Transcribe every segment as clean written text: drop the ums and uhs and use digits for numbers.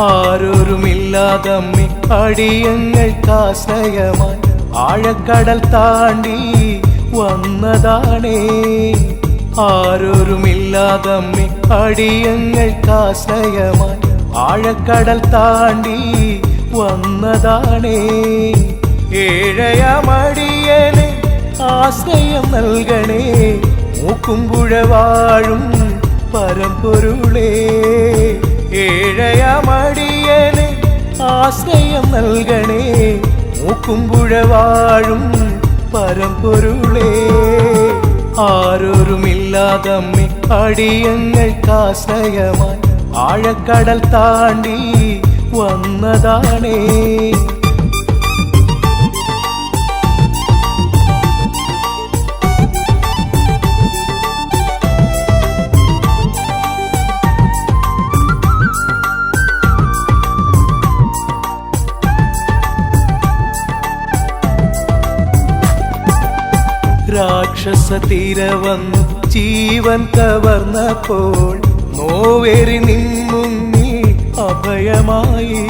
ആരോരുമില്ലാതമ്മേ അടിയങ്ങൾക്കാശ്രയമായി ആഴക്കടൽ താണ്ടി വന്നതാണേ. ആരോരുമില്ലാതമ്മേ അടിയങ്ങൾക്കാശ്രയമായി ആഴക്കടൽ താണ്ടി വന്നതാണേ. ഏഴയമടിയന് ആശ്രയം നൽകണേ, മൂക്കുംപുഴ വാഴും പരമ്പൊരുളേ. ഏഴയമടിയന് ആശ്രയം നൽകണേ, മൂക്കുംപുഴ വാഴും പരമ്പൊരുളേ. ആരോരുമില്ലാതമ്മേ അടിയങ്ങൾക്കാശ്രയമായി ആഴക്കടൽ താണ്ടി വന്നതാണേ. രാക്ഷസ തീര വന്നു ജീവൻ കവർന്നപ്പോൾ നോവേറി നിൻമുന്നിൽ അഭയമായി.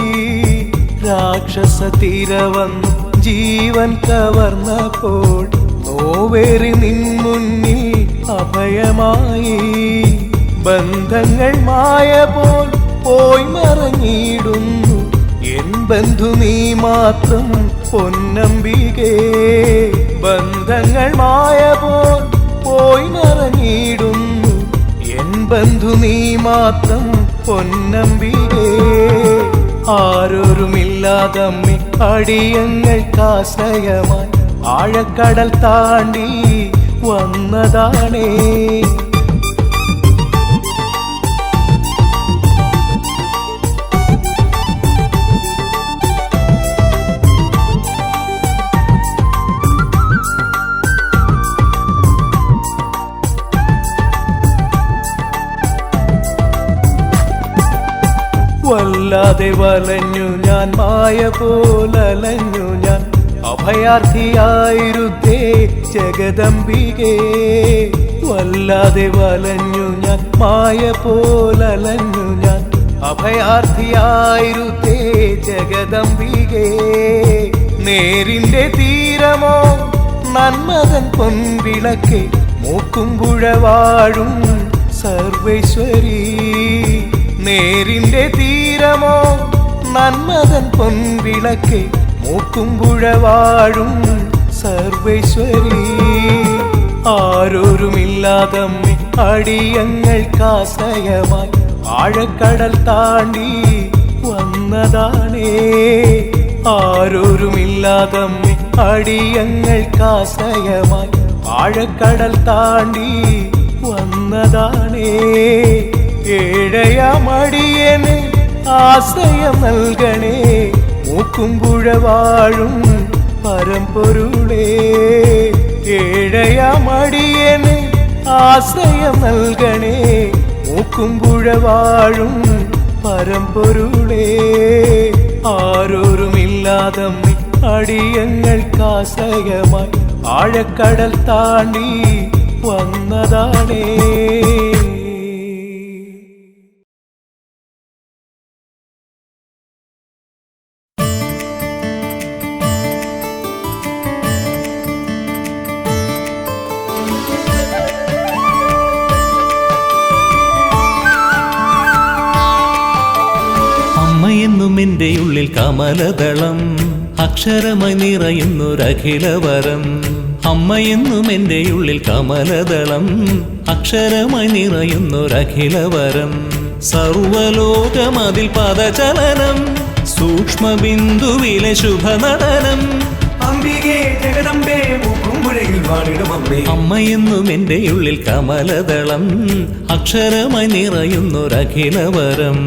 രാക്ഷസ തീര വന്നു ജീവൻ കവർന്നപ്പോൾ നോവേറി നിൻമുന്നിൽ അഭയമായി. ബന്ധങ്ങൾ മായ പോൽ പോയി മറഞ്ഞിടുന്നു എൻ ബന്ധു നീ മാത്രം പൊന്നമ്പികേ. ബന്ധങ്ങൾ മായ പോൽ പോയി മറഞ്ഞിടുന്നു എൻ ബന്ധു നീ മാത്രം പൊന്നമ്പികേ. ആരോരുമില്ലാതമ്മേ അടിയങ്ങൾക്കാശ്രയമായി ആഴക്കടൽ താണ്ടി വന്നതാണേ. വല്ലാതെ വലഞ്ഞു ഞാൻ, മായ പോലലഞ്ഞു ഞാൻ, അഭയാർത്ഥിയായിരുത്തേ ജഗദംബികേ. വല്ലാതെ വലഞ്ഞു ഞാൻ, മായ പോലലഞ്ഞു ഞാൻ, അഭയാർത്ഥിയായിരുത്തേ ജഗദംബികേ. നേരിന്റെ തീരമോ നന്മതൻ പൊൻവിളക്കേ, മൂക്കുംപുഴ വാഴും സർവേശ്വരി. നേരിന്റെ തീരമോ നന്മതൻ പൊൻവിളക്കേ, മൂക്കുംപുഴ വാഴും സർവേശ്വരി. ആരോരുമില്ലാതമ്മേ അടിയങ്ങൾക്കാശ്രയമായി ആഴക്കടൽ താണ്ടി വന്നതാണേ. ആരോരുമില്ലാതമ്മേ അടിയങ്ങൾക്കാശ്രയമായി ആഴക്കടൽ താണ്ടി വന്നതാണേ. ഏഴയമടിയന് ആശ്രയം നൽകണേ, മൂക്കുംപുഴ വാഴും പരമ്പൊരുളേ. ഏഴയമടിയന് ആശ്രയം നൽകണേ, മൂക്കുംപുഴ വാഴും പരമ്പൊരുളേ. ആരോരുമില്ലാതമ്മേ അടിയങ്ങൾക്കാശ്രയമായി ആഴക്കടൽ താണ്ടി വന്നതാണേ. അമ്മയെന്നും എൻ്റെ ഉള്ളിൽ കമലദളം, അക്ഷരമായി നിറയുന്നൊരഖിലവരം. അമ്മയെന്നും എൻ്റെ ഉള്ളിൽ കമലദളം, അക്ഷരമായി നിറയുന്നൊരഖിലവരം. സർവലോകമതിൽ പദചലനം, സൂക്ഷ്മബിന്ദുവിലെ ശുഭനടനം. അംബികേ ജഗദംബേ മൂക്കുംപുഴയിൽ വാണിടും അമ്മേ. അമ്മയെന്നും എൻ്റെ ഉള്ളിൽ കമലദളം, അക്ഷരമായി നിറയുന്നൊരഖിലവരം.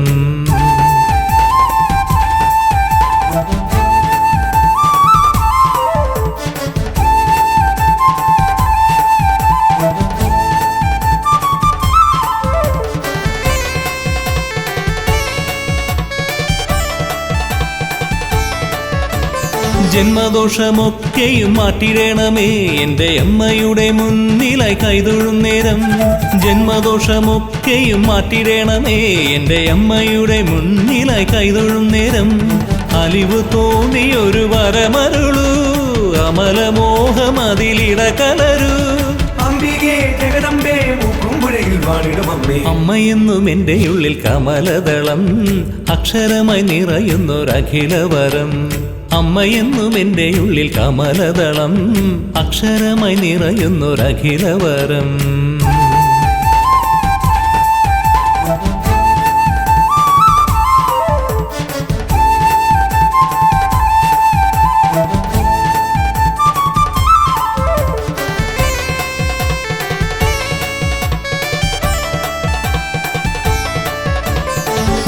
ജന്മദോഷമൊക്കെയും മാറ്റിടേണമേ എൻ്റെ അമ്മയുടെ മുന്നിലായി കൈതൊഴും നേരം. ജന്മദോഷമൊക്കെയും മാറ്റിടേണമേ എൻ്റെ അമ്മയുടെ മുന്നിലായി കൈതൊഴും നേരം. അലിവ് തോന്നിയൊരു വരമരുളൂ, അമലമോഹം അതിലിട കലരൂ. അംബികേ ജഗദംബേ മൂക്കുംപുഴയിൽ വാണിടും അമ്മേ. അമ്മയെന്നും എൻ്റെ ഉള്ളിൽ കമലദളം, അക്ഷരമായി നിറയുന്നൊരഖിലവരം. അമ്മയെന്നും എൻ്റെ ഉള്ളിൽ കമലദളം, അക്ഷരമായി നിറയുന്നൊരഖിലവരം.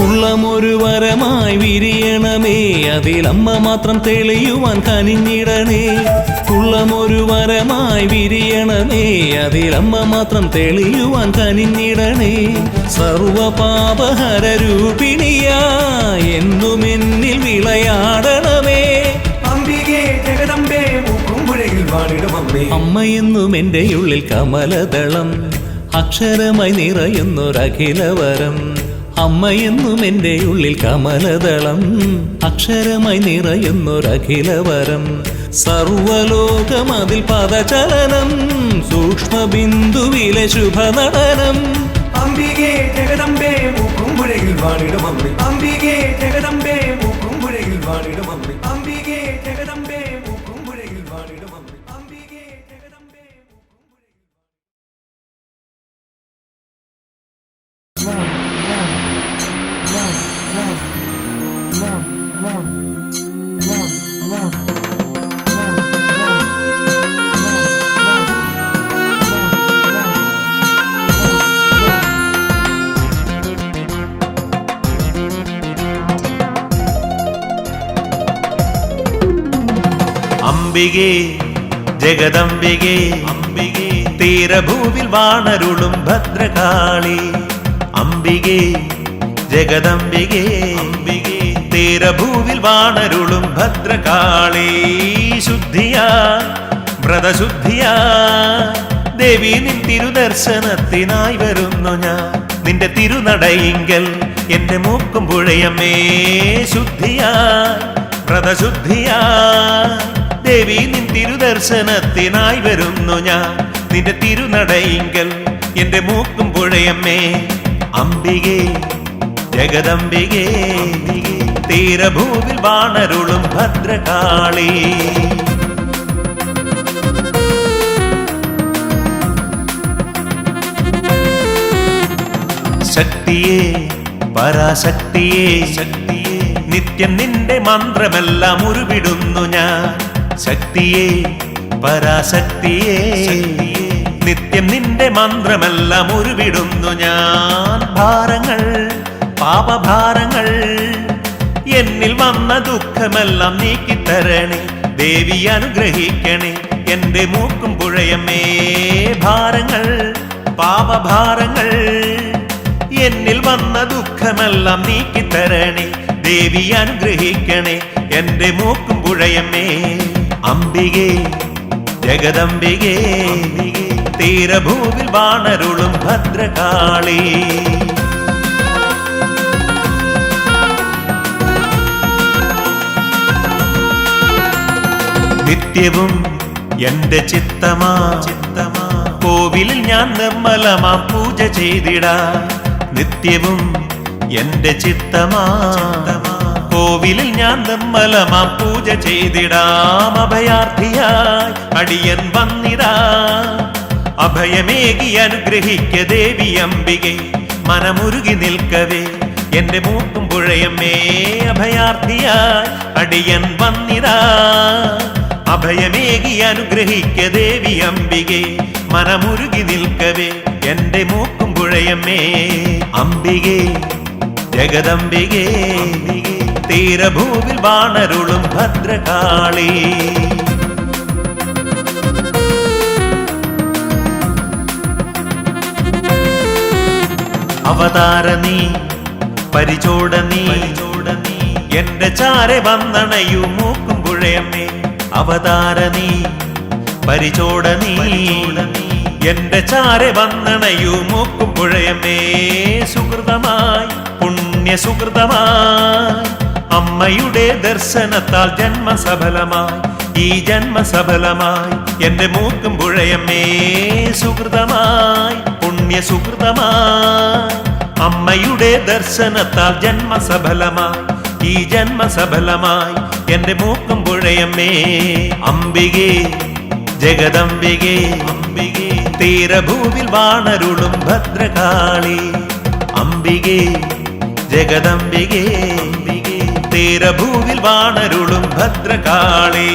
ഉള്ളമൊരു വരമായി വിരിയണമേ, അതിലമ്മ മാത്രം തെളിയുവാൻ കനിഞ്ഞിടണേ. ഉള്ളമൊരു വരമായി വിരിയണമേ, അതിലമ്മ മാത്രം തെളിയുവാൻ കനിഞ്ഞിടണേ. സർവപാപഹര രൂപിണിയാ എന്നും എന്നിൽ വിളയാടണമേ. അംബികേ ജഗദംബേ മൂക്കുംപുഴയിൽ വാണിടും അമ്മേ. അമ്മയെന്നും എൻ്റെ ഉള്ളിൽ കമലദളം, അക്ഷരമായി നിറയുന്നൊരഖിലവരം. അമ്മയെന്നും എൻ്റെ ഉള്ളിൽ കമലദളം, അക്ഷരമായി നിറയുന്നൊരഖിലവരം. സർവലോകം അതിൽ പദചലനം, സൂക്ഷ്മബിന്ദുവിലെ ശുഭനടനം. അംബികേ ജഗദംബേ മൂക്കുംപുഴയിൽ വാണിടും അമ്മേ. അംബികേ ജഗദംബേ മൂക്കുംപുഴയിൽ വാണിടും അമ്മേ. അംബികേ ജഗദംബേ മൂക്കുംപുഴയിൽ വാണിടും അമ്മേ. അംബികേ ജഗദംബേ അംബികേ ജഗദംബികേ അംബികേ തീരഭൂവിൽ വാണരുളും ഭദ്രകാളി. അംബികേ ജഗദംബികേ അംബികേ തീരഭൂവിൽ വാണരുളും ഭദ്രകാളി. ശുദ്ധിയാ വ്രതശുദ്ധിയാ ദേവി നിൻ തിരുദർശനത്തിനായി വരുന്നു ഞാൻ. നിന്റെ തിരുനടയിങ്കൽ എന്റെ മൂക്കും പുഴയമ്മേ. ശുദ്ധിയാ വ്രതശുദ്ധിയാ ദേവി നിൻ തിരുദർശനത്തിനായി വരുന്നു ഞാൻ. നിന്റെ തിരുനടയിങ്കൽ എന്റെ മൂക്കും പുഴയമ്മേ. അംബികേ ജഗദംബികേ തീരഭൂവിൽ വാണരുളും ഭദ്രകാളി. ശക്തിയേ പരാശക്തിയേ ശക്തിയേ നിത്യം നിന്റെ മന്ത്രമെല്ലാം ഉരുവിടുന്നു ഞാൻ. ശക്തിയേ പരാശക്തിയേ നിത്യം നിന്റെ മന്ത്രമെല്ലാം ഉരുവിടുന്നു ഞാൻ. ഭാരങ്ങൾ പാപഭാരങ്ങൾ എന്നിൽ വന്ന ദുഃഖമെല്ലാം നീക്കിത്തരണേ. ദേവി അനുഗ്രഹിക്കണേ എന്റെ മൂക്കും പുഴയമ്മേ. ഭാരങ്ങൾ പാപഭാരങ്ങൾ എന്നിൽ വന്ന ദുഃഖമെല്ലാം നീക്കിത്തരണേ. ദേവി അനുഗ്രഹിക്കണേ എന്റെ മൂക്കും പുഴയമ്മേ. അംബികേ ജഗദംബികേ തീരഭൂവിൽ വാണരുളും ഭദ്രകാളി. നിത്യവും എന്റെ ചിത്തമാ കോവിലിൽ ഞാൻ നിർമ്മലമാം പൂജ ചെയ്തിടാ. നിത്യവും എന്റെ ചിത്തമാ കോവിലിൽ ഞാൻ നിർമ്മലമാം പൂജ ചെയ്തിടാം. അഭയാർത്ഥിയായി അടിയൻ വന്നിടാ. അഭയമേകി അനുഗ്രഹിക്ക ദേവി അംബികെ. മനമുരുകി നിൽക്കവേ എന്റെ മൂക്കും പുഴയമ്മേ. അഭയാർത്ഥിയായി അടിയൻ വന്നിടാ. അഭയമേകി അനുഗ്രഹിക്ക ദേവി അംബികെ. മനമുരുകി നിൽക്കവേ എന്റെ മൂക്കും പുഴയമ്മേ. അംബികേ ജഗദംബികേ തീരഭൂവിൽ വാണരുളും ഭദ്രകാളി. അവതാര നീ പരിചോട നീ എന്റെ ചാരെ വന്നണയു മൂക്കും പുഴയമ്മേ. അവതാര നീ പരിചോട നീ എന്റെ ചാരെ വന്നണയൂ മൂക്കും പുഴയമ്മേ സുഹൃതമായി പുണ്യ സുഹൃതമായി അമ്മയുടെ ദർശനത്താൽ ജന്മസഫലമായി ഈ ജന്മസഫലമായി എന്റെ മൂക്കും പുഴയമ്മേ സുഹൃതമായി പുണ്യ സുഹൃതമായി അമ്മയുടെ ദർശനത്താൽ ജന്മസഫലമായി ഈ ജന്മസഫലമായി എന്റെ മൂക്കും പുഴയമ്മേ അംബികേ ജഗദംബികേ അംബികേ തീരഭൂവിൽ വാണരുളും ഭദ്രകാളി അംബികേ ജഗദംബികേ അംബികേ തീരഭൂവിൽ വാണരുളും ഭദ്രകാളി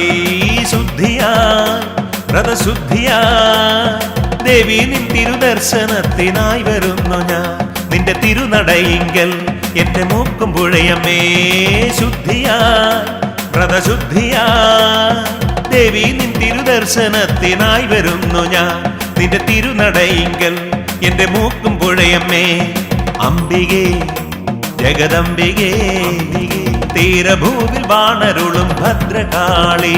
ശുദ്ധിയായി വ്രതശുദ്ധിയായി ദേവി നിൻ തിരുദർശനത്തിനായി വരുന്നു ഞാൻ നിന്റെ തിരുനടയിങ്കൽ എന്റെ മൂക്കും പുഴയമ്മേ ശുദ്ധിയായി വ്രതശുദ്ധിയായി ദേവി നിൻ തിരുദർശനത്തിനായി വരുന്നു ഞാൻ നിന്റെ തിരുനടയിങ്കൽ എന്റെ മൂക്കും പുഴയമ്മേ അംബികേ ജഗദംബികേ തീരഭൂവിൽ വാണരുളും ഭദ്രകാളി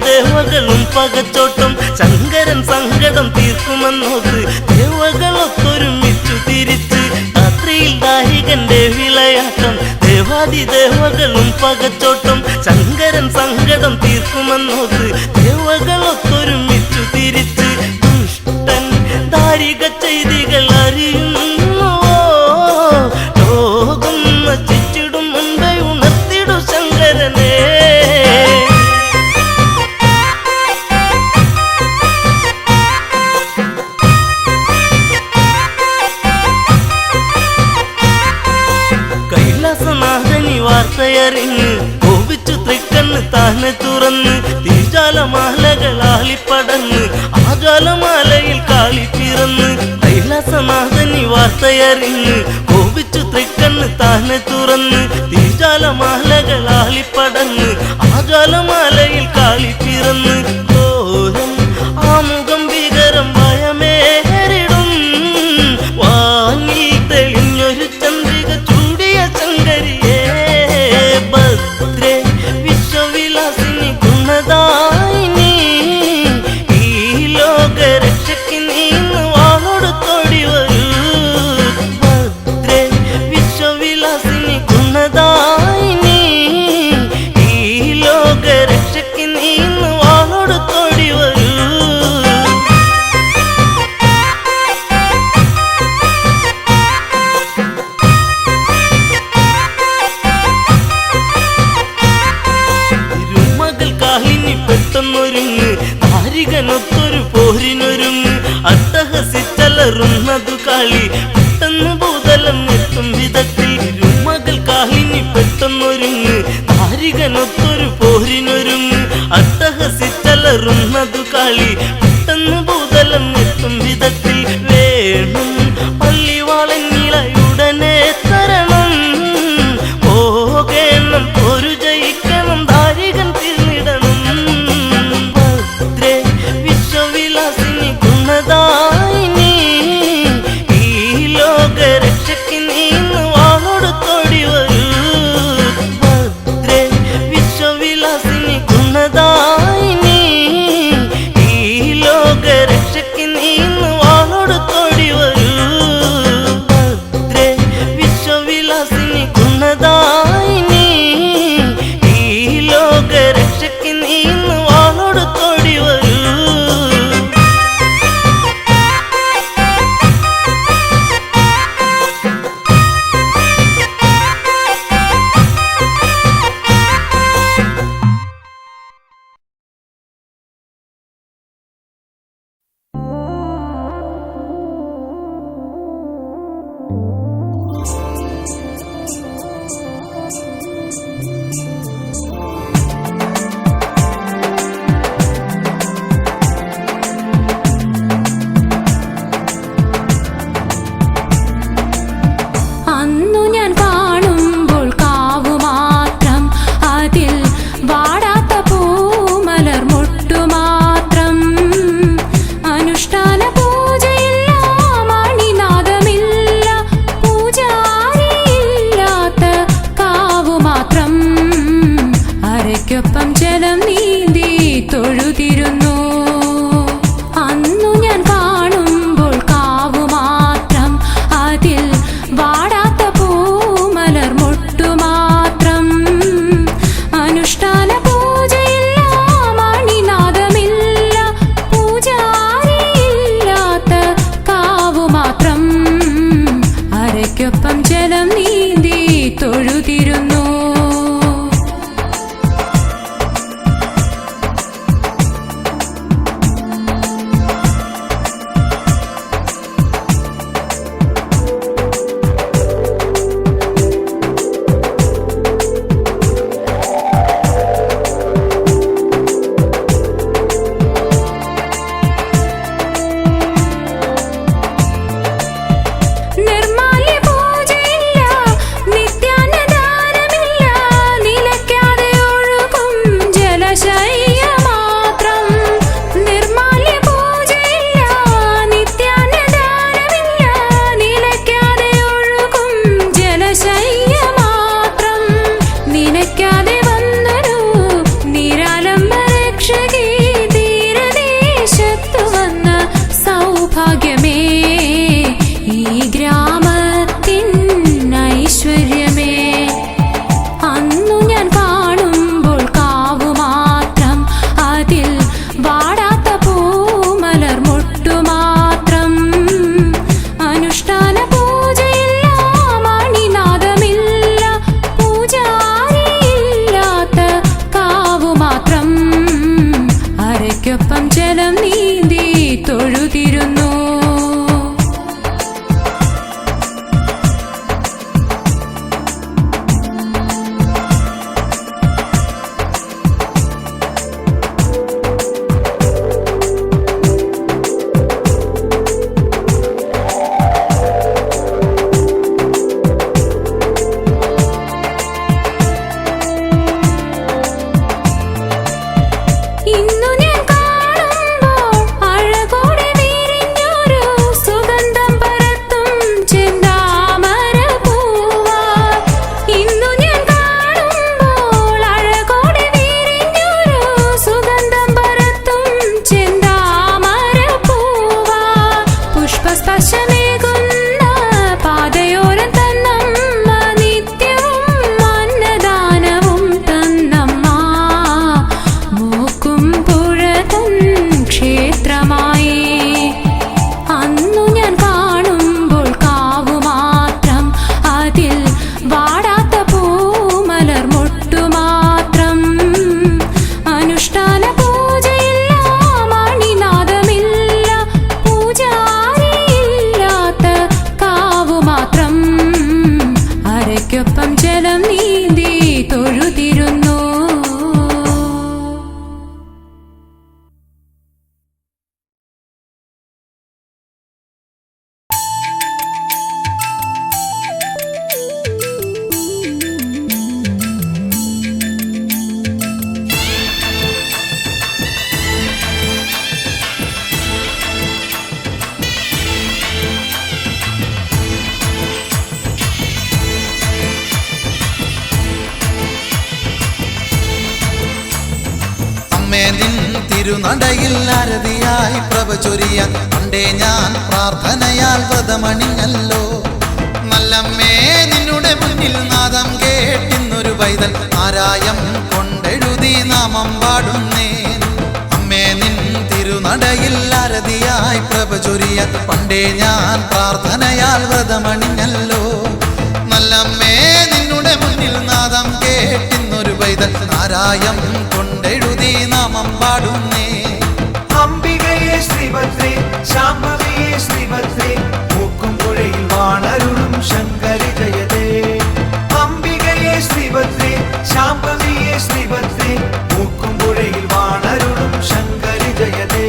ദേവകളും പകച്ചോട്ടം ശങ്കരൻ സങ്കടം തീർക്കുമെന്നോത്ത് ദേവകളൊത്തൊരുമിച്ചു തിരിച്ച് രാത്രിയിൽ ദാഹികന്റെ വിളയാട്ടം ദേവാദിദേവകളും പകച്ചോട്ടം ശങ്കരൻ സങ്കടം തീർക്കുമെന്നോത്ത് ദേവകളൊത്തൊരുമിച്ചു തിരിച്ച് ദുഷ്ടൻ ദാരിക ചെയ്തികൾ അറിയുന്നു ലോകം നശിച്ചിടും മുൻപേ ഉണർത്തിടു ശങ്കരനെ വാർത്തയറിഞ്ഞ് കോപിച്ചു തൃക്കണ്ണ് താനെ തുറന്ന് തീജാലമാലകളാളിപ്പടന്ന് ആ ജ്വാലമാലയിൽ കാളി പിറന്ന് കൈലാസനാഥനി വാർത്തയറിഞ്ഞ് കോപിച്ചു തൃക്കണ്ണ് താനെ തുറന്ന് തീജാലമാലകളാളിപ്പടന്ന് ആ ജ്വാലമാലയിൽ കാളി പിറന്ന് ഘോരം ആമുഖം ഭീകരം ഭയമേറിടും വാങ്ങി തെളിഞ്ഞൊരു ചന്ദ്രിക ചൂടിയ ശങ്കരിയെ വിശ്വവിലാസിനി ഗുണദായിനി ഈ ലോകരക്ഷയ്ക്ക് നീന്ന് വാളോടുത്തോടി വരൂ ഭദ്രേ വിശ്വവിലാസിനി ഗുണദായിനി ഈ ലോകരക്ഷയ്ക്ക് നീന്ന് വാളോടുത്തോടി വരൂ പെട്ടെന്നൊരുങ്ങ് താരികനൊത്തൊരു പോരിനൊരുങ്ങ് അട്ടഹസിച്ചലറുന്നതു കാളി പെട്ടെന്ന് ഭൂതലം എത്തും വിധത്തിൽ ഇരുമകൾ കാളിനി പെട്ടെന്നൊരുങ്ങ് താരികനൊത്തൊരു പോരിനൊരുങ്ങ് അട്ടഹസിച്ചലറുന്നതു കാളി പെട്ടെന്ന് ഭൂതലം എത്തും വിധത്തിൽ വേണം പള്ളിവാളനിളയുടനെ തരണം പോകേണം ഒരു ജയിക്കണം താരികൻ തീർന്നിടണം വിശ്വവിലാസിനി ഗുണദായിനി ഈ ലോകരക്ഷയ്ക്ക് നീന്ന് വാളോടുത്തോടി വരൂ ഭദ്രേ വിശ്വവിലാസിനി ഗുണദായിനി ഈ ലോകര തിരുനടയിൽ ആരതിയായി പ്രഭ ചൊരിയാൻ പണ്ടേ ഞാൻ പ്രാർത്ഥനയാൽ വ്രതമണിഞ്ഞല്ലോ. നല്ലമ്മേ നിന്നുടെ മുന്നിൽ നാദം കേട്ടിന്നൊരു പൈതൽ ആരായം കൊണ്ടെഴുതി നാമം പാടുന്നേൻ. അമ്മേ നിൻ തിരുനടയിൽ ആരതിയായി പ്രഭ ചൊരിയാൻ പണ്ടേ ഞാൻ പ്രാർത്ഥനയാൽ വ്രതമണിഞ്ഞല്ലോ. നല്ലമ്മേ നിന്നുടെ മുന്നിൽ നാദം കേട്ടിന്നൊരു പൈതൽ ആരായം കൊണ്ടെഴുതി നാമം പാടുന്നേ. അംബികയെ ശ്രീഭദ്രേ ശാംഭവിയെ ശ്രീഭദ്രേ മൂക്കുംപുഴയിൽ വാണരുളും ശങ്കരി ജയതേ. അംബികയെ ശ്രീഭദ്രേ ശാംഭവിയെ ശ്രീഭദ്രേ മൂക്കുംപുഴയിൽ വാണരുളും ശങ്കരി ജയതേ.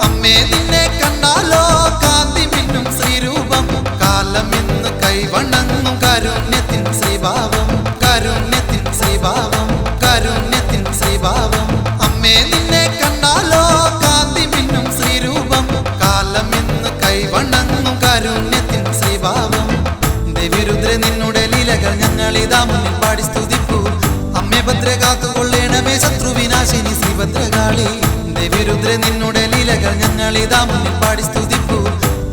അമ്മേ നിന്നെ കണ്ടാലോ കാന്തി മിന്നും ശ്രീരൂപം. കാലമിന്ന് കൈവണങ്ങും കാരുണ്യത്തിൻ ശ്രീഭാവം. കാരുണ്യത്തിൻ ശ്രീഭാവം. കാരുണ്യത്തിൻ ശ്രീഭാവം. അമ്മേ നിന്നെ കണ്ടാലോ കാന്തി മിന്നും ശ്രീരൂപം. കാലമിന്ന് കൈവണങ്ങും കാരുണ്യത്തിൻ ശ്രീഭാവം. ദേവിരുദ്ര നിന്നുടെ ലീലകൾ ഞങ്ങളിതാ മുന്നിൽ പാടി സ്തുതിപ്പൂ. അമ്മേ ഭദ്ര കാത്തുകൊള്ളേണമേ ശത്രുവിനാശിനി ശ്രീഭദ്രകാളി. ദേവിരുദ്ര നിന്നുടെ ലീലകൾ ഞങ്ങളിതാ മുന്നിൽ പാടി സ്തുതിപ്പൂ.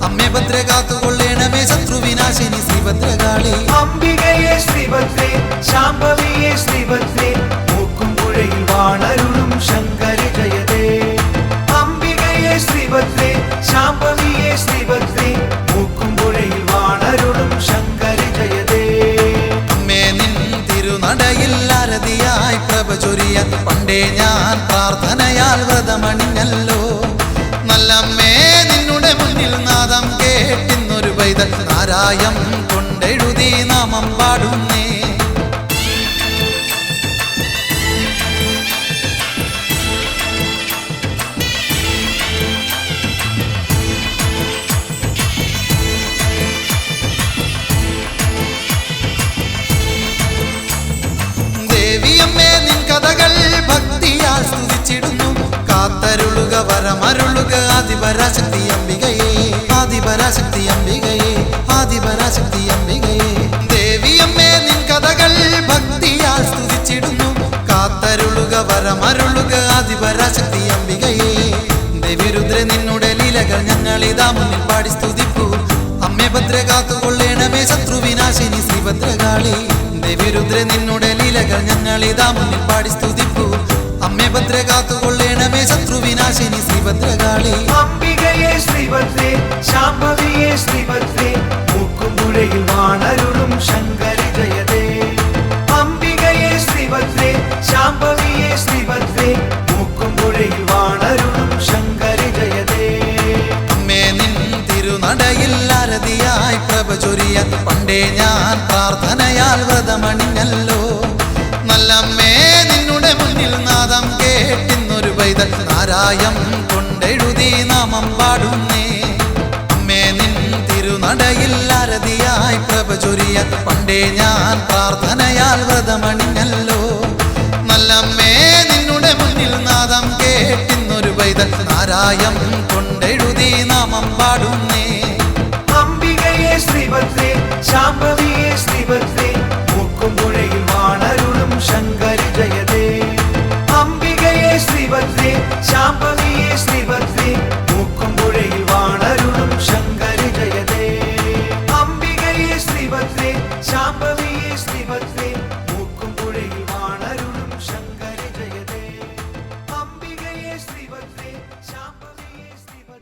അമ്മേ ഭദ്ര കാത്തുകൊള്ളേണമേ ശത്രുവിനാശിനി ശ്രീഭദ്രകാളി. അംബികയെ ശ്രീഭദ്രേ ശാംഭവിയെ ശ്രീഭദ്രേ മൂക്കുംപുഴയിൽ വാണരുളും ശങ്കരി ജയതേ. അംബികയെ ശ്രീഭദ്രേ ശാംഭവിയെ ശ്രീഭദ്രേ മൂക്കുംപുഴയിൽ വാണരുളും ശങ്കരി ജയതേ. അമ്മേ നിൻ തിരുനടയിൽ ആരതിയായി പ്രഭ ചൊരിയാൻ പണ്ടേ ഞാൻ പ്രാർത്ഥനയാൽ വ്രതമണിഞ്ഞല്ലോ. നല്ലമ്മേ നിന്നുടെ മുന്നിൽ നാദം കേട്ടിന്നൊരു പൈതൽ ആരായം കൊണ്ടെഴുതി നാമം പാടുന്നേ. ദേവിയമ്മേ നിൻ കഥകൾ ഭക്തിയാൽ സ്തുതിച്ചിടുന്നു. കാത്തരുളുക വരമരുളുക ആദിപരാശക്തി അംബികയെ. ആദിപരാശക്തി അംബികയെ. ആദിപരാശക്തി അംബികയെ. ദേവിയമ്മേ നിൻ കഥകൾ ഭക്തിയാൽ സ്തുതിച്ചിടുന്നു. കാത്തരുളുക വരമരുളുക ആദിപരാശക്തി അംബികയെ. ദേവിരുദ്ര നിന്നുടെ ലീലകൾ ഞങ്ങളിതാ മുന്നിൽ പാടി സ്തുതിപ്പൂ. അമ്മേ ഭദ്ര കാത്തുകൊള്ളേണമേ ശത്രുവിനാശിനി ശ്രീഭദ്രകാളി. ദേവിരുദ്ര നിന്നുടെ ലീലകൾ ഞങ്ങളിതാ മുന്നിൽ പാടി സ്തുതിപ്പൂ. അമ്മേ ഭദ്ര കാത്തുകൊള്ളേണമേ ശത്രുവിനാശിനി ശ്രീഭദ്രകാളി. അംബികയെ ശ്രീഭദ്രേ ശാംഭവിയെ ശ്രീഭദ്രേ മൂക്കുംപുഴയിൽ വാണരുളും ശങ്കരി ജയതേ. അംബികയെ ശ്രീഭദ്രേ ശാംഭവിയെ ശ്രീഭദ്രേ മൂക്കുംപുഴയിൽ വാണരുളും ശങ്കരി ജയതേ. അമ്മേ നിൻ തിരുനടയിൽ ആരതിയായി പ്രഭ ചൊരിയാൻ പണ്ടേ ഞാൻ പ്രാർത്ഥനയാൽ വ്രതമണിഞ്ഞല്ലോ. നല്ലമ്മേ നിന്നുടെ മുന്നിൽ നാദം കേട്ടിന്നൊരു പൈതൽ ആരായം കൊണ്ടെഴുതി നാമം പാടുന്നേ. അമ്മേ നിൻ തിരുനടയിൽ ആരതിയായി പ്രഭ ചൊരിയാൻ പണ്ടേ ഞാൻ പ്രാർത്ഥനയാൽ വ്രതമണിഞ്ഞല്ലോ. നല്ലമ്മേ നിന്നുടെ മുന്നിൽ നാദം കേട്ടിന്നൊരു പൈതൽ ആരായം കൊണ്ടെഴുതി നാമം പാടുന്നേ. അംബികയെ ശ്രീഭദ്രേ ശാംഭവിയെ ശ്രീഭദ്രേ മൂക്കുംപുഴയിൽ വാണരുളും ശങ്കരി ജയതേ. അംബികയെ ശ്രീഭദ്രേ ശാംഭവിയെ ശ്രീഭദ്രേ മൂക്കുംപുഴയിൽ വാണരുളും ശങ്കരി ജയതേ. അംബികയെ ശ്രീഭദ്രേ ശാംഭവിയെ ശ്രീഭദ്രേ മൂക്കുംപുഴയിൽ വാണരുളും ശങ്കരി ജയതേ. അംബികയെ ശ്രീഭദ്രേ ശാംഭവിയെ ശ്രീഭദ്രേ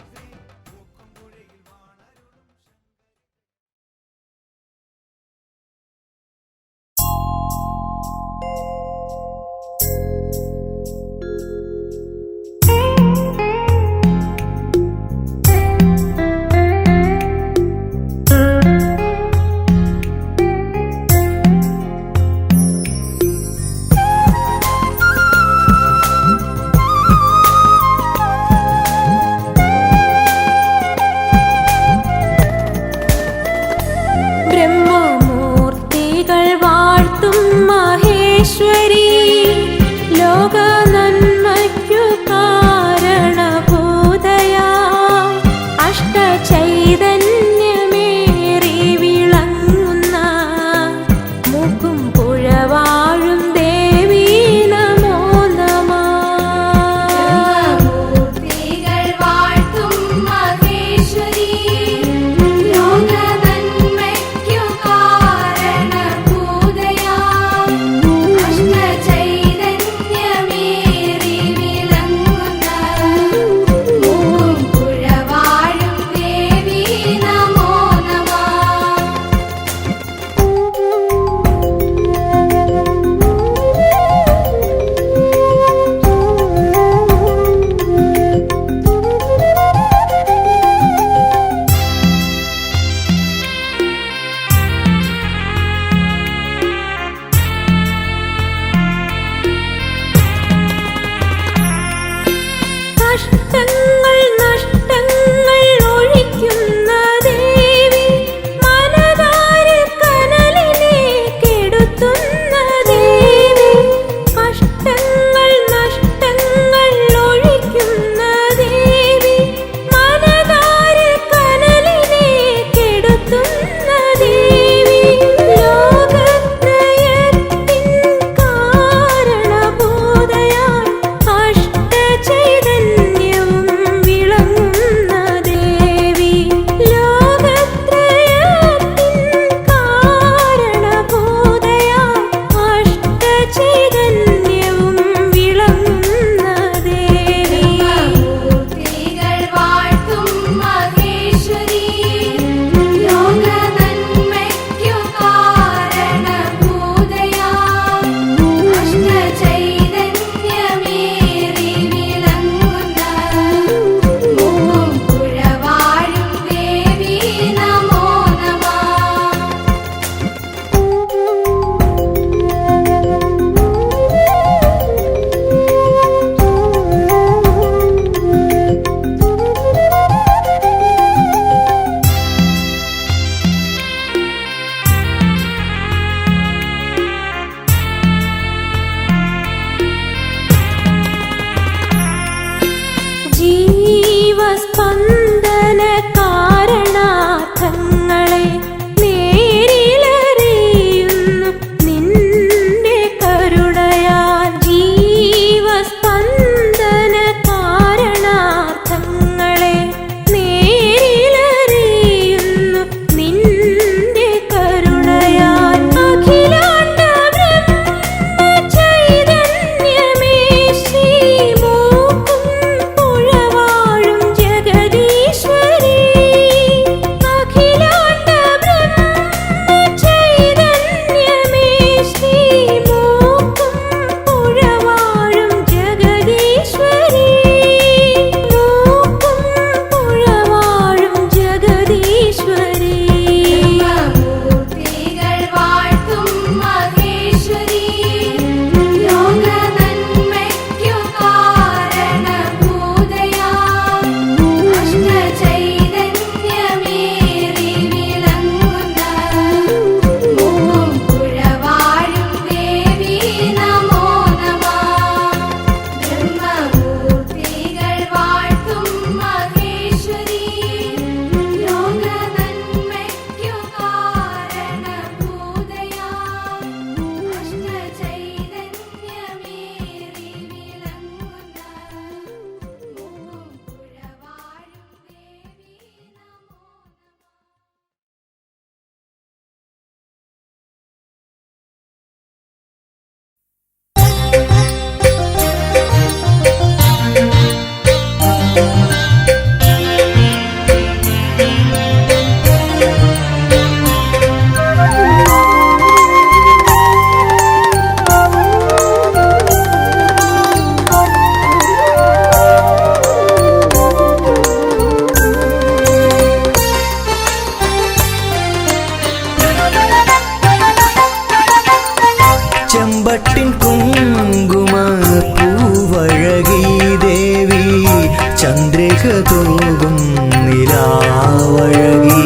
തൂകും നിലാവഴകി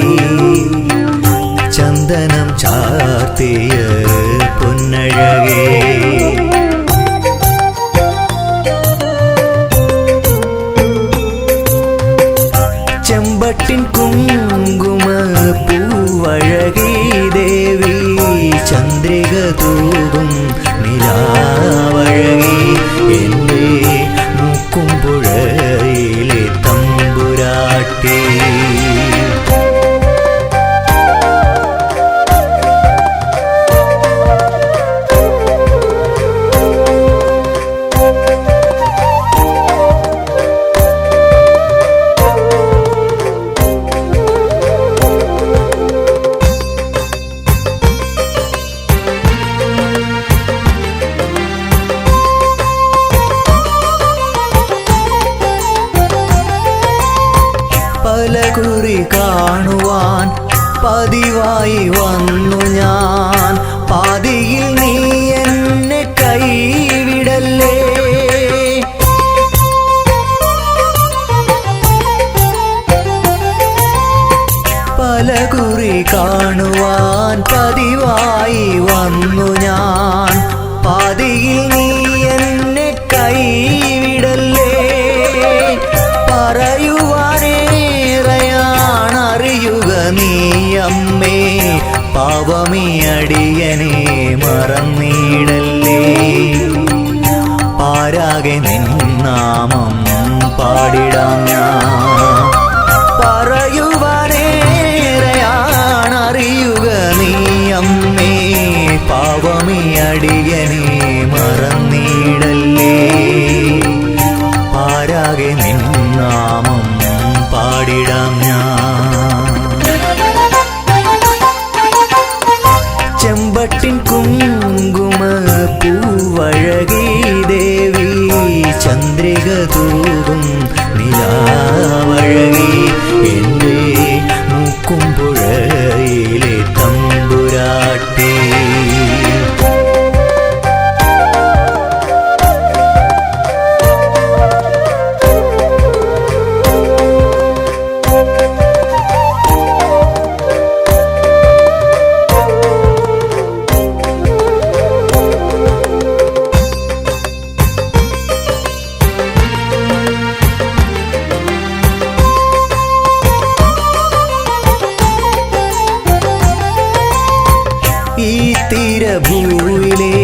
ചന്ദനം ചാർത്തിയ പൊന്നഴകേ ചെമ്പട്ടിൻ കുങ്കുമ പൂവഴകി ദേവി ചന്ദ്രിക തൂകും നിലാവഴകി എൻ്റെ മൂക്കുംപുഴയിലെ തമ്പുരാട്ടി പലകുറി കാണുവാൻ പതിവായി വന്നു ഞാൻ പാതിയിൽ നീ എന്നെ കൈവിടല്ലേ പലകുറി കാണുവാൻ പതിവായി വന്നു ഞാൻ പാതിയിൽ നീ എന്നെ കൈവിടല്ലേ പറയുവാനേറെയാണറിയുക നീ അമ്മേ പാവമേ അടിയനെ മറന്നിടല്ലേ പാരാകെ നിന്നാമം പാടിടാം ഞാൻ പറയുവാനേറെയാണറിയുക നീ അമ്മേ പാവമേ അടിയനെ മറന്നിടല്ലേ പാരാകെ നിന്നാമം പാടിടാം ഞാൻ ചെമ്പട്ടിൻ കുങ്കുമ പൂവഴകി ദേവി ചന്ദ്രിക തൂകും നിലാവഴകി എൻ്റെ മൂക്കുംപുഴയിലെ തമ്പുരാട്ടി ഈ തീരഭൂവിലെ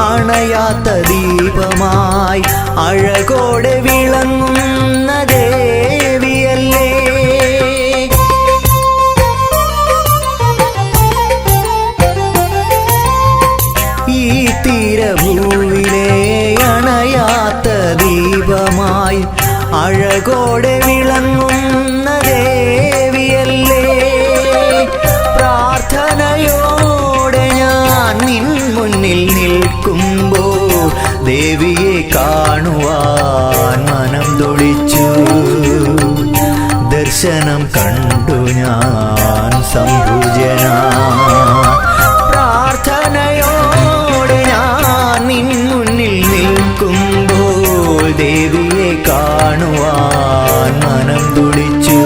അണയാത്ത ദീപമായി അഴകോടെ വിളങ്ങുന്ന ദേവിയല്ലേ ഈ തീരഭൂവിലെ അണയാത്ത ദീപമായി അഴകോടെ വിളങ്ങുന്ന ദേവിയല്ലേ പ്രാർത്ഥനയോടെ ഞാൻ നിൻ മുന്നിൽ നിൽക്കുമ്പോൾ ദേവിയെ കാണുവാൻ മനം തുടിച്ചു ദർശനം കണ്ടു ഞാൻ സംഭുജന പ്രാർത്ഥനയോടെ ഞാൻ നിൻ മുന്നിൽ നിൽക്കുമ്പോൾ ദേവിയെ കാണുവാൻ മനം തുടിച്ചു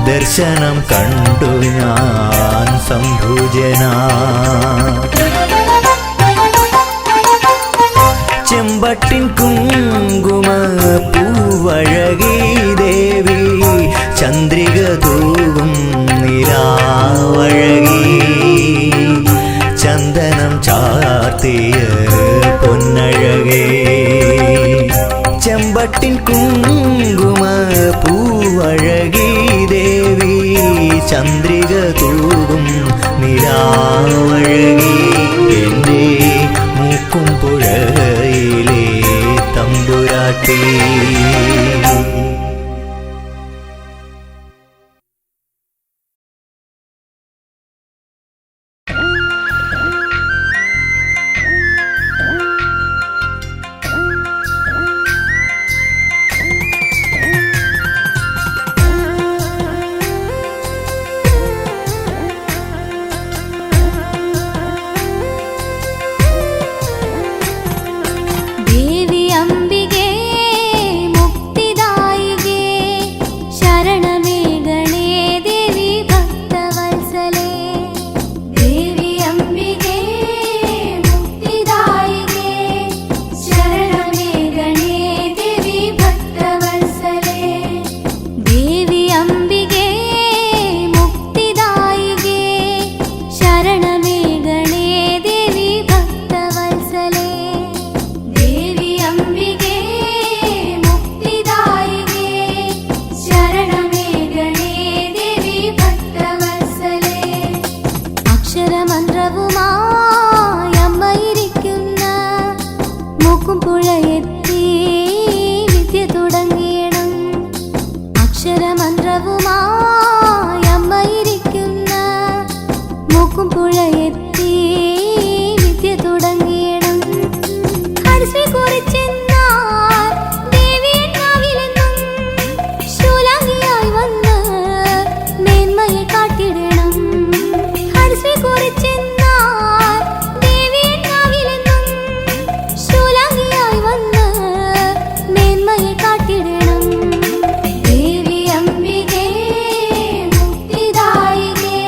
ദർശനം കണ്ടു ഞാൻ സംഭുജന ചെമ്പട്ടിൻ കുങ്കുമ പൂവഴകി ദേവി ചന്ദ്രിക തൂകും നിലാവഴകി ചന്ദനം ചാർത്തിയ പൊന്നഴകേ ചെമ്പട്ടിൻ കുങ്കുമ പൂവഴകി ദേവി ചന്ദ്രിക തൂകും നിലാവഴകി എൻ്റെ മൂക്കുംപുഴയിലെ തമ്പുരാട്ടി ദേവി അംബികേ മുക്തി മാധുരമന്ത്രവുമായി അമ്മയിരിക്കുന്ന മൂക്കും പുഴയെത്തി വിദ്യ തുടങ്ങിയിടം ഹരിശ്രീ കുറിച്ചെന്നാൽ ദേവിയൻ നാവിലെന്നും ശൂലാംഗിയായി വന്ന് മേന്മയെ കാട്ടിടണം. ഹരിശ്രീ കുറിച്ചെന്നാൽ ദേവിയൻ നാവിലെന്നും ശൂലാംഗിയായി വന്ന് മേന്മയെ കാട്ടിടണം. ദേവി അംബികേ മുക്തിദായികേ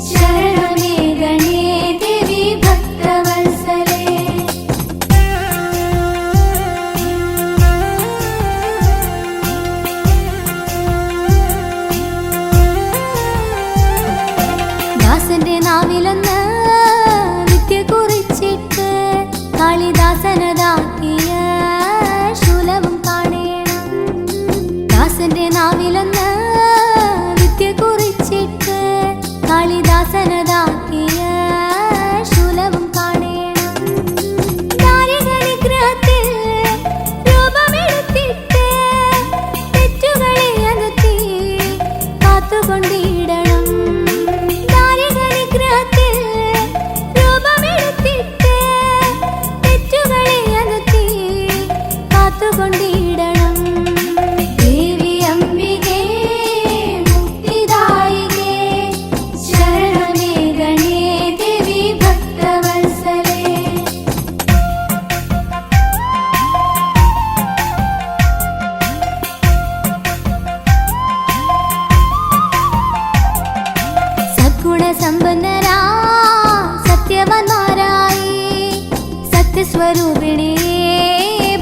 ശരണമേ ഗണേ ദേവി ഭക്തവത്സലേ. ദാസന്റെ നാവിലൊന്ന് വിദ്യ കുറിച്ചിട്ട് കാളിദാസനതാക്കിയ ശൂലവും കാണേണം. ദാസന്റെ നാവിലൊന്ന് വിദ്യ കുറിച്ചിട്ട് കാളിദാസനതാക്കിയ ശൂലവും കാണേണം. ദാരികനിഗ്രഹത്തിൽ രൂപമെടുത്തിട്ട് തെറ്റുകളെ അകറ്റി കാത്തുകൊണ്ടിടണം. ദാരികനിഗ്രഹത്തിൽ രൂപമെടുത്തിട്ട് തെറ്റുകളെ അകറ്റി കാത്തുകൊണ്ടിടണം. ദേവി അംബികേ മുക്തിദായികേ ശരണമേ ഗണേ ദേവി ഭക്തവത്സലേ. സദ്ഗുണസമ്പന്നരാ സത്യവന്മാരായി സത്യസ്വരൂപിണിയെ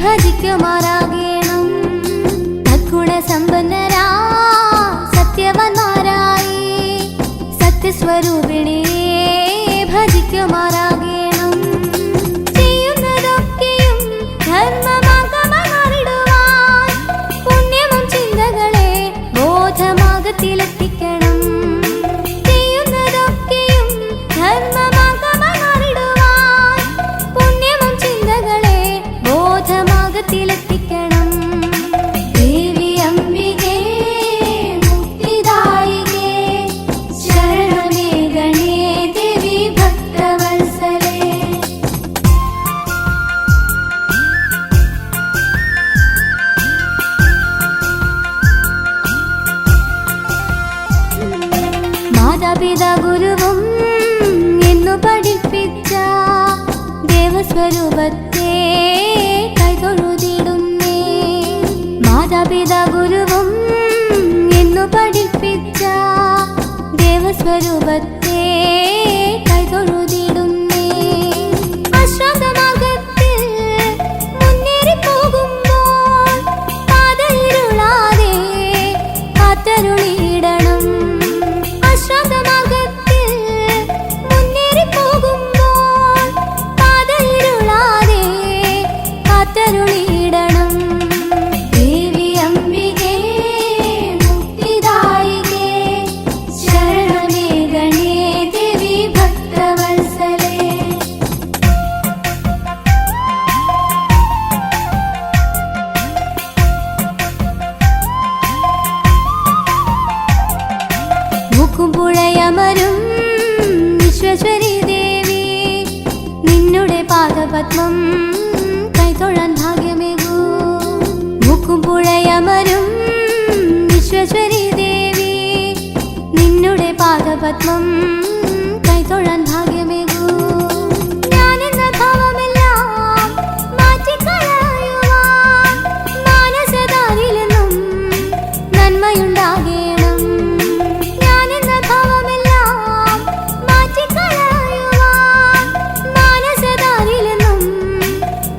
ഭജിക്കുമാറാകണം. സദ്ഗുണസമ്പന്നരാ സത്യവന്മാരായി സത്യസ്വരൂപിണിയെ ഭജിക്കുമാറാകണം. ചെയ്യുന്നതൊക്കെയും ധർമ്മമാർഗമായി മാറിടുവാൻ പുണ്യമം ചിന്തകളെ ബോധമാർഗത്തിലെത്തിക്കണം. ചെയ്യുന്നതൊക്കെയും ധർമ്മമാർഗമായി മാറിടുവാൻ പുണ്യമം ചിന്തകളെ ബോധമാർഗത്തിലെത്തിക്കണം. ദേവി അംബികേ മുക്തിദായികേ ശരണമേ ഗണേ ദേവി ഭക്തവത്സലേ. മാതാപിതാ ഗുരുവും എന്നു പഠിപ്പിച്ച ദേവസ്വരൂപത്തെ കൈതൊഴുതിടുന്നേ. മാതാപിതാ ഗുരുവും എന്നു പഠിപ്പിച്ച ദേവസ്വരൂപത്തെ കൈതൊഴുതിടുന്നേ. അശ്രാന്തമാർഗത്തിൽ മുന്നേറി പോകുമ്പോൾ പാതയിരുളാതെ കാത്തരുളിയിടണം. അശ്രാന്തമാർഗത്തിൽ മുന്നേറി പോകുമ്പോൾ പാതയിരുളാതെ കാത്തരുളിയിടണം. ദേവി അംബികേ മുക്തിദായികേ ശരണമേ ഗണേ ദേവി ഭക്തവത്സലേ. മൂക്കും പുഴയമരും വിശ്വേശ്വരി ദേവി നിന്നുടെ പാദപത്മം കൈതൊഴാൻ ഭാഗ്യമേകൂ. മൂക്കും പുഴയമരും വിശ്വേശ്വരി ദേവി നിന്നുടെ പാദപത്മം കൈതൊഴാൻ ഭാഗ്യമേകൂ. ഞാനെന്ന ഭാവമെല്ലാം മാറ്റിക്കളയുവാൻ മാനസദാരിലെന്നും നന്മയുണ്ടാകേണം. ഞാനെന്ന ഭാവമെല്ലാം മാറ്റിക്കളയുവാൻ മാനസദാരിലെന്നും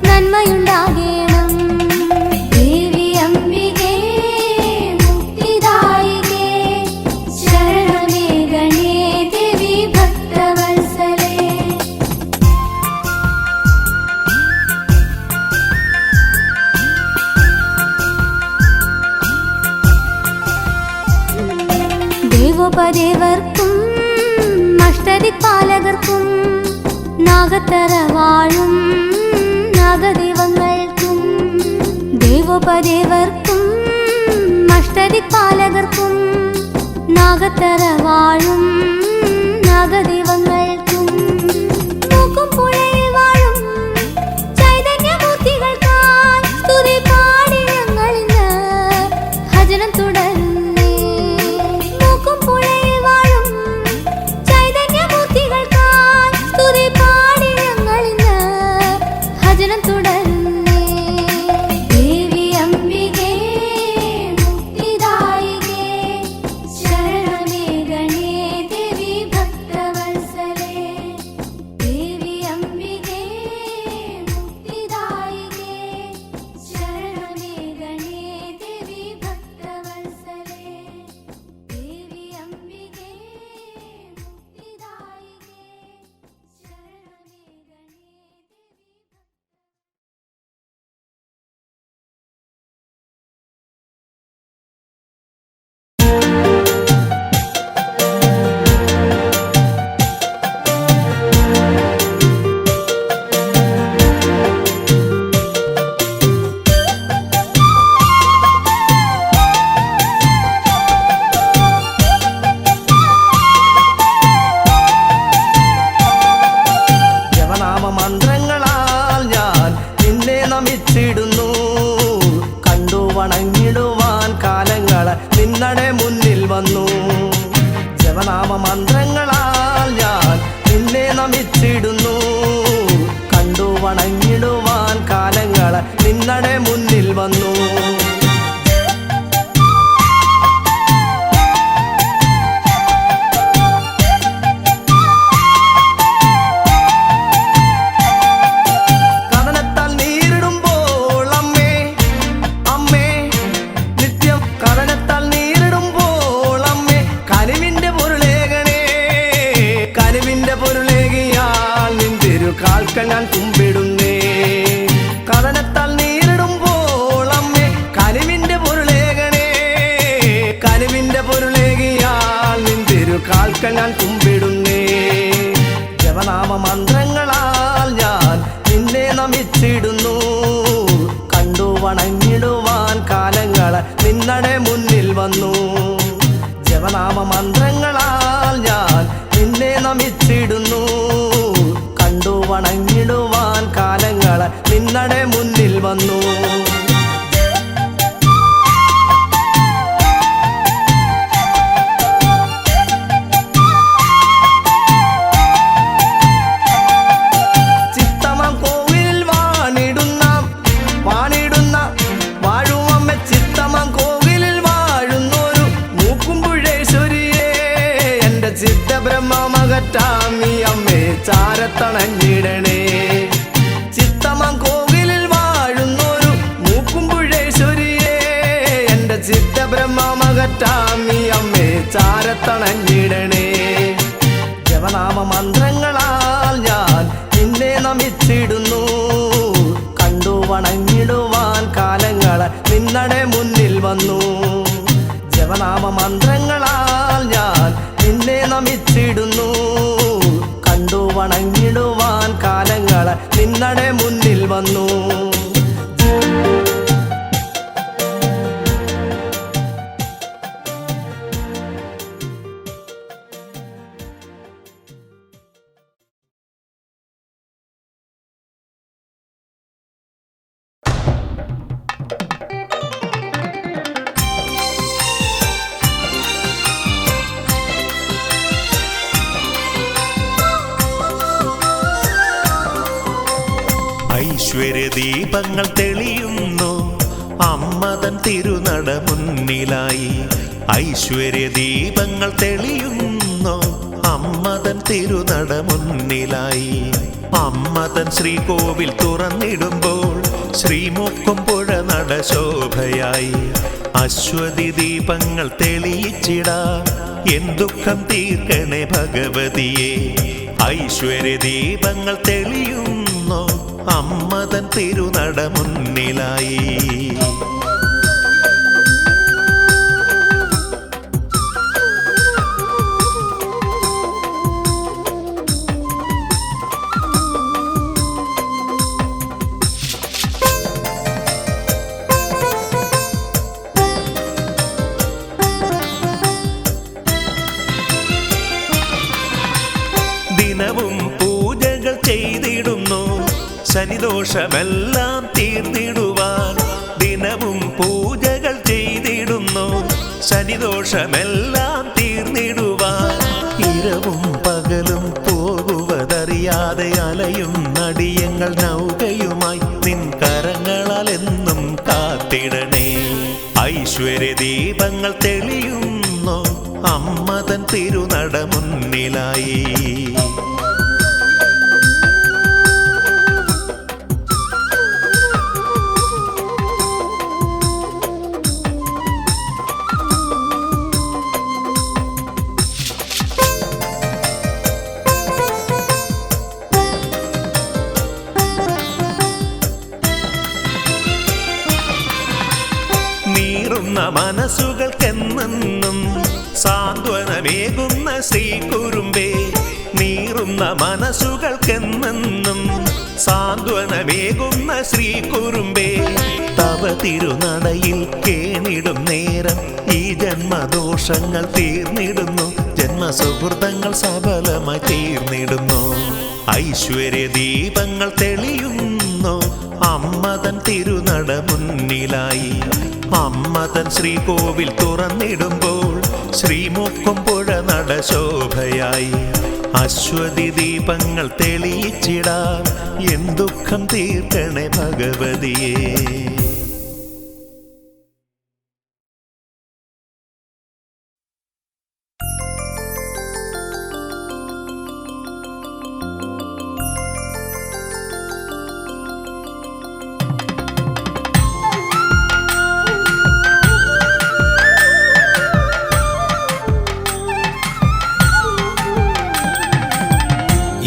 നന്മയുണ്ടാകേണം. ദേവി അംബികേ മുക്തിദായികേ ശരണമേ ഗണേ ദേവി ഭക്തവത്സലേ. ദേവോപദേവർക്കും അഷ്ടദിക്പാലകർക്കും നാഗത്തറ വാഴും നാഗദൈവങ്ങൾക്കും ദേവോപദേവർക്കും അഷ്ടദിക്പാലകർക്കും നാഗത്തറ വാഴും നാഗദൈവങ്ങൾക്കും മൂക്കും പുഴയിൽ വാഴും ചൈതന്യമൂർത്തികൾക്കായി സ്തുതി പാടി ഞങ്ങളിന്ന് ഭജനം തുടരുന്നേ. മൂക്കും പുഴയിൽ വാഴും ചൈതന്യമൂർത്തികൾക്കായി സ്തുതി പാടി ഞങ്ങളിന്ന് ഭജനം തുടരുന്നേ. ദേവി അംബികേ മുക്തിദായികേ ശരണമേ ഗണേ ദേവി ഭക്തവത്സലേ. ദേവി അംബികേ മുക്തിദായികേ ശരണമേ ഗണേ ദേവി ഭക്തവത്സലേ. ദേവി അംബികേ മുക്തിദായികേ ശരണമേ ഗണേ ജപനാമ മന്ത്രങ്ങളാൽ ഞാൻ നിന്നെ നമിച്ചിടുന്നു. കണ്ടു വണങ്ങിടുവാൻ കാലങ്ങൾ നിന്നടെ മുന്നിൽ വന്നു. ജപനാമ മന്ത്രങ്ങളാൽ ഞാൻ നിന്നെ നമിച്ചിടുന്നു. കണ്ടു വണങ്ങിടുവാൻ കാലങ്ങൾ നിന്നടെ മുന്നിൽ വന്നു. കഥനത്താൽ നീരിടുമ്പോൾ അമ്മേ അമ്മേ നിത്യം കഥനത്താൽ നീരിടുമ്പോൾ അമ്മേ കനിവിന്റെ പൊരുളേകണേ. കനിവിന്റെ പൊരുളേകിയാൽ നിന്തിരു കാൽക്കൾ ഞാൻ കുമ്പിടുന്നേ. കഥനത്താൽ നീരിടുമ്പോൾ അമ്മേ കനിവിന്റെ പൊരുളേകണേ. കനിവിന്റെ പൊരുളേകിയാൽ നിന്തിരു കാൽക്കൾ ഞാൻ കുമ്പിടുന്നേ. ജപനാമ മന്ത്രങ്ങളാൽ ഞാൻ നിന്നെ നമിച്ചിടുന്നു. കണ്ടു വണങ്ങിടുവാൻ കാലങ്ങൾ നിന്നടെ മുന്നിൽ വന്നു. ജപനാമ മന്ത്രങ്ങളാൽ ഞാൻ നിന്നെ നമിച്ചിടുന്നു. കണ്ടു വണങ്ങിടുവാൻ കാലങ്ങൾ നിന്നടെ മുന്നിൽ വന്നു. ചിത്തമാം കോവിലിൽ വാണിടുന്ന വാഴുമമ്മ ചിത്തമാം കോവിലിൽ വാഴുന്നൊരു മൂക്കുംപുഴേശ്വരിയേ. എന്റെ ചിത്തബ്രഹ്മമകറ്റാം നീ അമ്മേ ചാരത്തണഞ്ഞിടണേ. ചിത്തമാം കോവിലിൽ വാഴുന്നൊരു മൂക്കുംപുഴേശ്വരിയേ. എന്റെ ചിത്തബ്രഹ്മമകറ്റാം നീ അമ്മേ ചാരത്തണഞ്ഞിടണേ. ജപനാമ മന്ത്രങ്ങളാൽ ഞാൻ നിന്നെ നമിച്ചിടുന്നു. കണ്ടു വണങ്ങിടുവാൻ കാലങ്ങൾ നിന്നടെ മുന്നിൽ വന്നു. ജപനാമ മന്ത്രങ്ങളാൽ ഞാൻ നിന്നെ നമിച്ചിടുന്നു. കണ്ടു വണങ്ങിടുവാൻ കാലങ്ങൾ നിന്നടെ മുന്നിൽ വന്നു. ഐശ്വര്യദീപങ്ങൾ തെളിയുന്നു അമ്മതൻ തിരുനട മുന്നിലായി. ഐശ്വര്യദീപങ്ങൾ തെളിയുന്നു അമ്മതൻ തിരുനട മുന്നിലായി. അമ്മതൻ ശ്രീകോവിൽ തുറന്നിടുമ്പോൾ ശ്രീമുക്കുംപുഴ നട ശോഭയായി. അശ്വതി ദീപങ്ങൾ തെളിയിച്ചിടാ എൻ ദുഃഖം തീർക്കണേ ഭഗവതിയെ. ഐശ്വര്യദീപങ്ങൾ തെളിയുന്നു അമ്മതൻ തിരുനട മുന്നിലായി. ശനിദോഷമെല്ലാം തീർന്നിടുവാൻ ദിനവും പൂജകൾ ചെയ്തിടുന്നു. ശനിദോഷമെല്ലാം തീർന്നിടുവാൻ ഇരവും പകലും പോകുവതറിയാതെ അലയും നടിയങ്ങൾ നൗകയുമായി നിൻ കരങ്ങളാൽ എന്നും കാത്തിടണേ. ഐശ്വര്യ ദീപങ്ങൾ തെളിയുന്നു അമ്മതൻ തിരുനട മുന്നിലായി. നീറുന്ന മനസ്സുകൾക്കെന്നും സാന്ത്വനമേകുന്ന ശ്രീകുറുമ്പേ. നീറുന്ന മനസ്സുകൾക്കെന്നും സാന്ത്വനമേകുന്ന ശ്രീകുറുമ്പേ. തവ തിരുനടയിൽ കേണിടും നേരം ഈ ജന്മദോഷങ്ങൾ തീർന്നിടുന്നു. ജന്മസുഹൃതങ്ങൾ സഫലമായി തീർന്നിടുന്നു. ഐശ്വര്യ ദീപങ്ങൾ തെളിയുന്നു അമ്മതൻ തിരുനട മുന്നിലായി. അമ്മതൻ ശ്രീകോവിൽ തുറന്നിടുമ്പോൾ ശ്രീമുക്കുംപുഴ നട ശോഭയായി. അശ്വതി ദീപങ്ങൾ തെളിയിച്ചിടാൻ എൻ ദുഃഖം തീർക്കണേ ഭഗവതിയേ.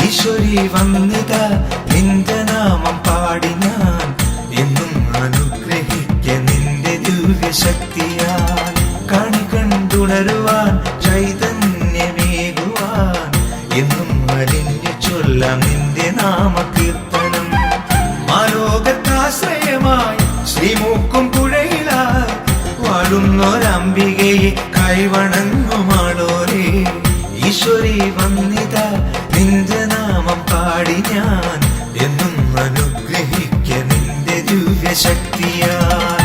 ഈശ്വരി വന്നിത നിന്റെ നാമം പാടി ഞാൻ എന്നും അനുഗ്രഹിക്ക നിന്റെ ദിവ്യശക്തിയാൽ. കണി കണ്ടുണരുവാൻ ചൈതന്യമേകുവാൻ എന്നും അലിഞ്ഞു ചൊല്ലാം നിന്റെ നാമകീർത്തനം. മാലോകത്താശ്രയമായി ശ്രീമൂക്കും പുഴയിലായി വാഴുന്നൊരംബികയെ കൈവണങ്ങുമാളോരേ. ഈശ്വരി വന്നിത നിന്റെ നാമം പാടി ഞാൻ എന്നും അനുഗ്രഹിക്ക നിന്റെ ദിവ്യശക്തിയാൽ.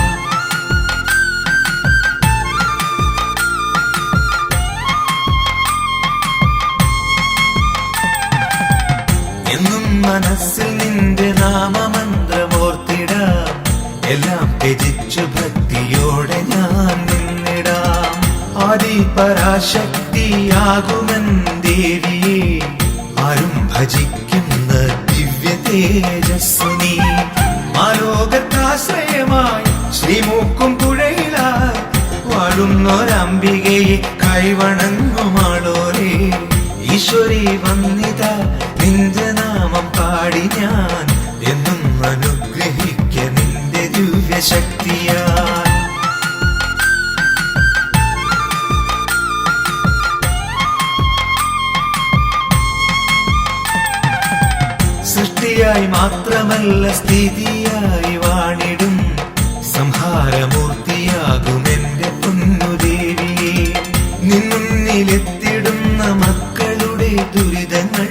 എന്നും മനസ്സിൽ നിന്റെ നാമമന്ത്രമോർത്തിടാം. എല്ലാം ത്യജിച്ചു ഭക്തിയോടെ ഞാൻ നിന്നിടാം. ആദിപരാശക്തിയാകുമെൻ ദേവിയെ ആരും ഭജിക്കുന്ന ദിവ്യ തേജസ്സു നീ. ആലോകത്താശ്രയമായി ശ്രീമൂക്കും പുഴയിലായി വാഴുന്നൊരംബികയെ കൈവണങ്ങുമാളോരേ. ഈശ്വരി വന്നിത നിന്റെ നാമം പാടി ഞാൻ എന്നും അനുഗ്രഹിക്ക നിന്റെ ദിവ്യശക്തിയാൽ. സൃഷ്ടിയായി മാത്രമല്ല സ്ഥിതിയായി വാണിടും സംഹാരമൂർത്തിയാകുമെന്റെ പൊന്നുദേവിയെ. നിന്നുന്നിലെത്തിടുന്ന മക്കളുടെ ദുരിതങ്ങൾ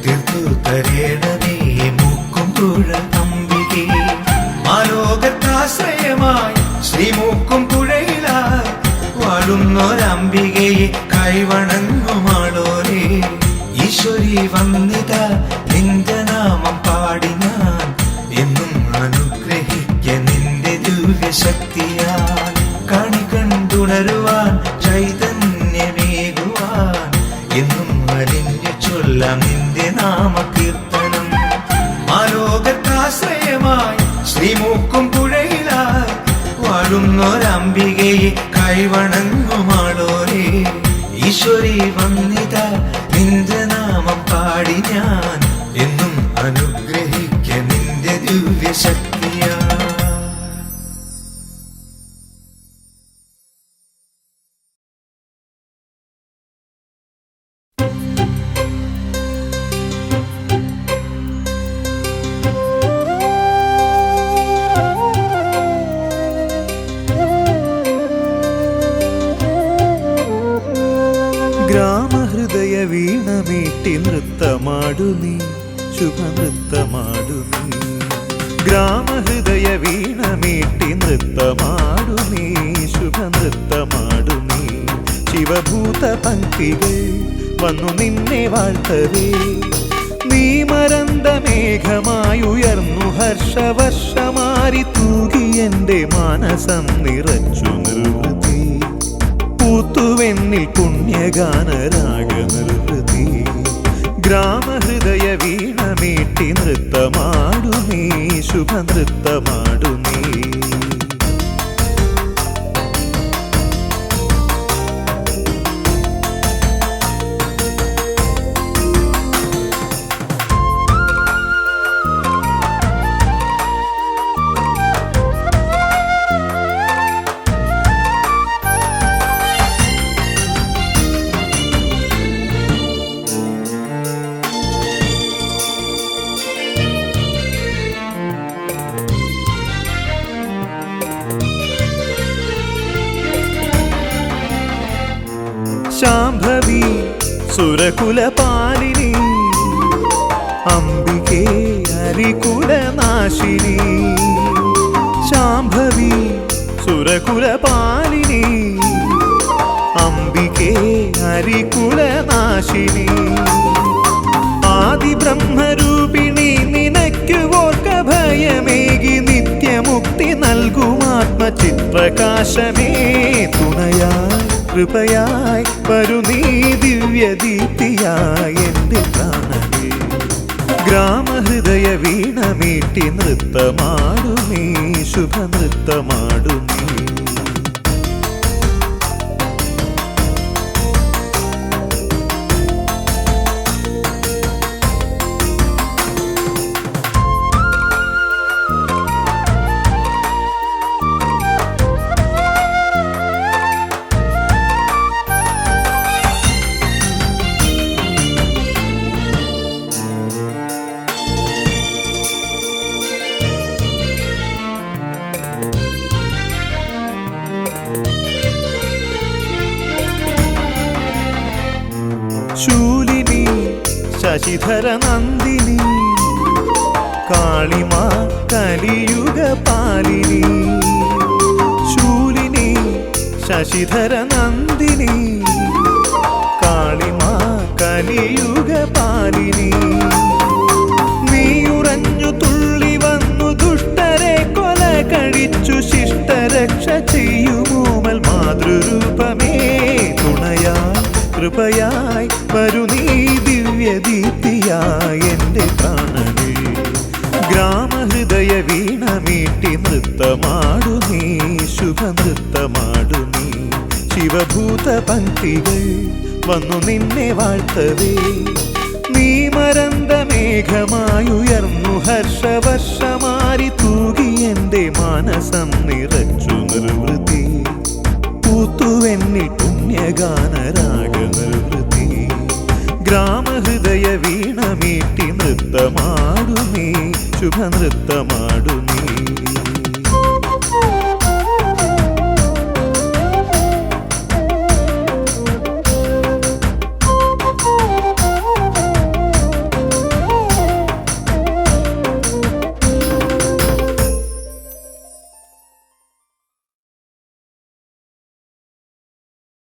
തീർത്തു തരേണമേ മൂക്കുംപുഴ അംബികേ. ആലോകത്താശ്രയമായി ശ്രീമൂക്കും പുഴയിലായി വാഴുന്നൊരംബികയെ കൈവണങ്ങുമാളോരേ. ഈശ്വരി വന്നിത നിന്റെ നാമം പാടി ഞാൻ എന്നും അനുഗ്രഹിക്ക നിന്റെ ദിവ്യശക്തിയാൽ. കണി കണ്ടുണരുവാൻ ചൈതന്യമേകുവാൻ എന്നും അലിഞ്ഞു ചൊല്ലാം നിന്റെ നാമകീർത്തനം. ആലോകത്താശ്രയമായി ശ്രീമൂക്കും പുഴയിലായി വാഴുന്നൊരംബികയെ കൈവണങ്ങുമാളോരേ. ഈശ്വരി വന്നിത നിന്റെ നാമം പാടി ഞാൻ എന്നും അനുഗ്രഹിക്ക നിന്റെ ദിവ്യശക്തിയാ. ഗ്രാമഹൃദയ വീണമീട്ടി നൃത്തമാടു നീ. ശുഭനൃത്തമാടു നീ. ഗ്രാമഹൃദയ വീണമീട്ടി നൃത്തമാടു നീ, ശുഭനൃത്തമാടു നീ. ശിവഭൂത പങ്ക്തികൾ വന്നു നിന്നെ വാഴ്ത്തവേ, നീ മരന്ത മേഘമായുയർന്നു ഹർഷവർഷമാരി തൂകി എൻ്റെ മാനസം നിറച്ചു നിർവൃതി. പൂത്തുവെന്നിൽ പുണ്യഗാനരാഗ നിർവൃതി. ഗ്രാമഹൃദയ വീണമീട്ടി നൃത്തമാടു നീ, ശുഭനൃത്തമാടു നീ. ശാംഭവി സുരകുലപാലിനി, അംബികേ ഹരികുലനാശിനി. ശാംഭവി സുരകുലപാലിനി, അംബികേ ഹരികുലനാശിനി. ആദിബ്രഹ്മരൂപിണി നിനക്കു ഓർക്ക ഭയമേകി നിത്യമുക്തി നൽകുമാത്മചിത്രകാശമേ. തുണയായി കൃപയായി വരു നീ ദിവ്യദീപ്തിയായി എൻ്റെ പ്രാണനേ. ഗ്രാമഹൃദയ വീണമീട്ടി നൃത്തമാടു നീ, ശുഭനൃത്തമാടു നീ. ശൂലിനി ശശിധര നന്ദിനി, കാളിമാ കലിയുഗ പാലിനി. ശൂലിനി ശശിധര നന്ദിനി, കാളിമാ കലിയുഗ പാലിനി. നീയുറഞ്ഞു തുള്ളി വന്നു ദുഷ്ടരെ കൊല കഴിച്ചു ശിഷ്ടരക്ഷ ചെയ്യുമോമൽ മാതൃരൂപമേ. തുണയായി കൃപയായി വരു നീ ദിവ്യദീപ്തിയായി എൻ്റെ പ്രാണനേ. ഗ്രാമഹൃദയ വീണമീട്ടി നൃത്തമാടു നീ, ശുഭനൃത്തമാടു നീ. ശിവഭൂത പങ്ക്തികൾ വന്നു നിന്നെ വാഴ്ത്തവേ, നീ മരന്ത മേഘമായുയർന്നു ഹർഷവർഷമാരി തൂകി എൻ്റെ മാനസം നിറച്ചു നിർവൃതി. പൂത്തുവെന്നിൽ പുണ്യഗാനരാഗ നിർവൃതി. ഗ്രാമഹൃദയ വീണമീട്ടി നൃത്തമാടു നീ, ശുഭനൃത്തമാടു നീ.